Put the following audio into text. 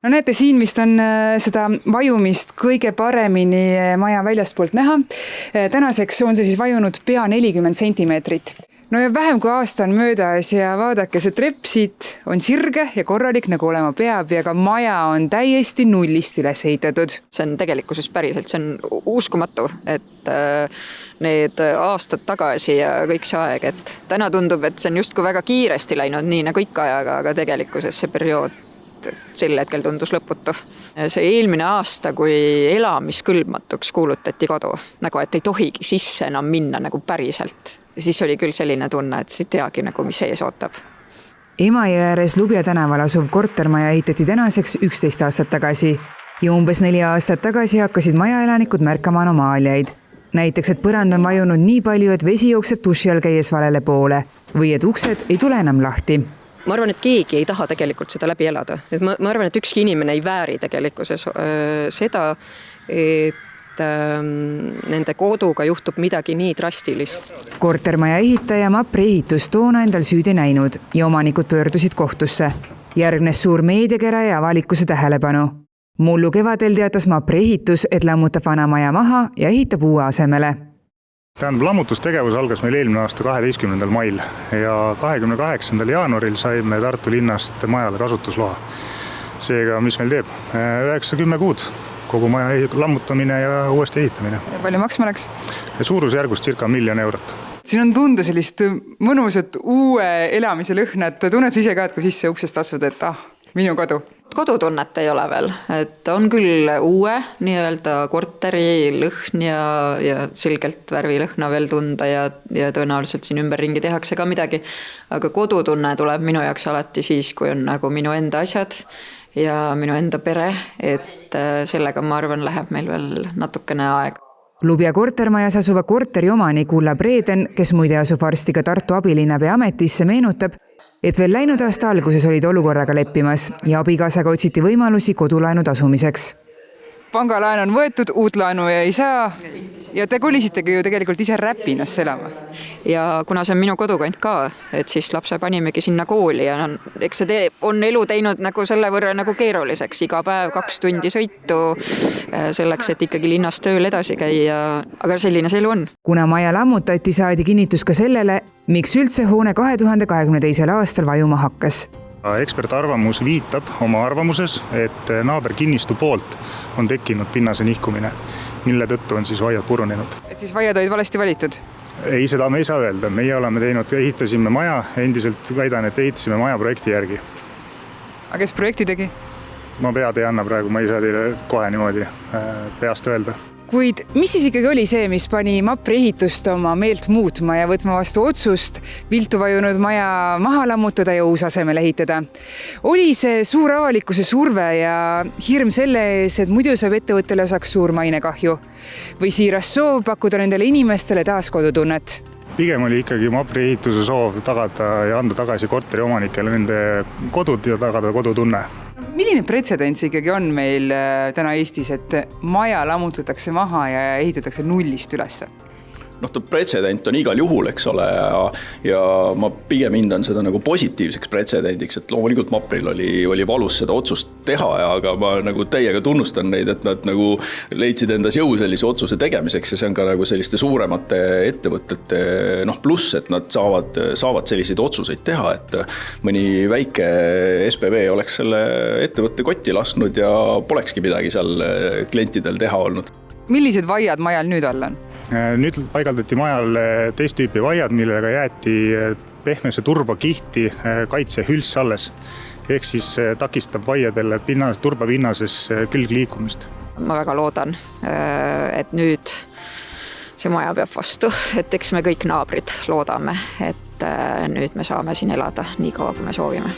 No näete, siin vist on seda vajumist kõige paremini maja väljastpoolt näha. Tänaseks on see siis vajunud pea 40 sentimeetrit. No ja vähem kui aasta on möödas ja vaadake, see trepp siit on sirge ja korralik nagu olema peab ja ka maja on täiesti nullist üles ehitatud. See on tegelikkuses päriselt, see on uskumatu, et need aastad tagasi ja kõik see aeg, et täna tundub, et see on justkui väga kiiresti läinud, nii nagu ikka ajaga, aga tegelikkuses see periood sel hetkel tundus lõputu. See eelmine aasta, kui elamiskõlbmatuks kuulutati kodu, nagu et ei tohigi sisse enam minna nagu päriselt, siis oli küll selline tunne, et ei teagi nagu, mis ees ootab. Emajõe ääres Lubja tänaval asuv kortermaja ehitati tänaseks 11 aastat tagasi ja umbes 4 aastat tagasi hakkasid majaelanikud märkama anomaaliaid. Näiteks, et põrand on vajunud nii palju, et vesi jookseb duši all käies valele poole või et uksed ei tule enam lahti. Ma arvan, et keegi ei taha tegelikult seda läbi elada. Et ma arvan, et ükski inimene ei vääri tegelikkuses seda, et nende koduga juhtub midagi nii drastilist. Kortermaja ehitaja Mapri ehitus toona endal süüdi näinud ja omanikud pöördusid kohtusse. Järgnes suur meediakera ja avalikkuse tähelepanu. Mullu kevadel teatas Mapri ehitus, et lammutab vana maja maha ja ehitab uue asemele. Lammutustegevus algas meil eelmine aasta 12. mail ja 28. jaanuaril saime Tartu linnast majale kasutusloa. Seega, mis meil teeb? 9-10 kuud kogu maja lammutamine ja uuesti ehitamine. Ja palju maksma läks? Suurusjärgust circa 1 000 000 eurot. Siin on tunda sellist mõnusat uue elamise lõhnat. Tunned sa ise ka, et kui sisse uksest asud, et minu kodu? Kodutunnet ei ole veel, et on küll uue nii-öelda korteri lõhn ja selgelt värvilõhna veel tunda ja tõenäoliselt siin ümberringi tehakse ka midagi. Aga kodutunne tuleb minu jaoks alati siis, kui on nagu minu enda asjad ja minu enda pere, et sellega ma arvan läheb meil veel natukene aeg. Lubja kortermajas asuva korteri omanik Ulla Breden, kes muide asub varsti ka Tartu abilinnapea ametisse, meenutab, et veel läinud aasta alguses olid olukorraga leppimas ja abikaasaga otsiti võimalusi kodulaenu tasumiseks. Pangalaen on võetud, uut laenu ei saa ja te kolisitegi ju tegelikult ise Räpinasse elama. Ja kuna see on minu kodukant ka, et siis lapse panimegi sinna kooli ja eks see on elu teinud nagu selle võrra nagu keeruliseks. Iga päev 2 tundi sõitu selleks, et ikkagi linnast tööl edasi käia, aga selline see elu on. Kuna maja lammutati, saadi kinnitus ka sellele, miks üldse hoone 2022. aastal vajuma hakkas. Ekspertarvamus viitab oma arvamuses, et naaberkinnistu poolt on tekkinud pinnase nihkumine, mille tõttu on siis vaiad purunenud. Et siis vaiad olid valesti valitud? Ei, seda me ei saa öelda. Meie oleme teinud, ehitasime maja, endiselt väidan, et ehitasime maja projekti järgi. Aga kes projekti tegi? Ma pead ei anna praegu, ma ei saa teile kohe niimoodi peast öelda. Kuid mis siis ikkagi oli see, mis pani Mapri ehitust oma meelt muutma ja võtma vastu otsust viltu vajunud maja maha lammutada ja uus asemel ehitada? Oli see suur avalikkuse surve ja hirm selle ees, et muidu saab ettevõttele osaks suur mainekahju? Või siiras soov pakkuda nendele inimestele taas kodutunnet? Pigem oli ikkagi Mapri ehituse soov tagada ja anda tagasi korteri omanikele nende kodud ja tagada kodutunne. Milline pretsedents ikkagi on meil täna Eestis, et maja lammutatakse maha ja ehitatakse nullist ülesse? Pretsedent on igal juhul, eks ole, ja ma pigem hindan seda nagu positiivseks pretsedendiks, et loomulikult Mapril oli valus seda otsust teha, aga ma nagu täiega tunnustan neid, et nad nagu leidsid endas jõu sellise otsuse tegemiseks ja see on ka nagu selliste suuremate ettevõtete pluss, et nad saavad selliseid otsuseid teha, et mõni väike SPV oleks selle ettevõtte kotti lasknud ja polekski midagi seal klientidel teha olnud. Millised vaiad majal nüüd all on? Nüüd paigaldati majal teist tüüpi vaiad, millega jäeti pehmese turba kihti kaitsehüls alles. Ehk siis takistab vaiadele turbapinnases külgliikumist. Ma väga loodan, et nüüd see maja peab vastu, et eks me kõik naabrid loodame, et nüüd me saame siin elada nii kaua, kui me soovime.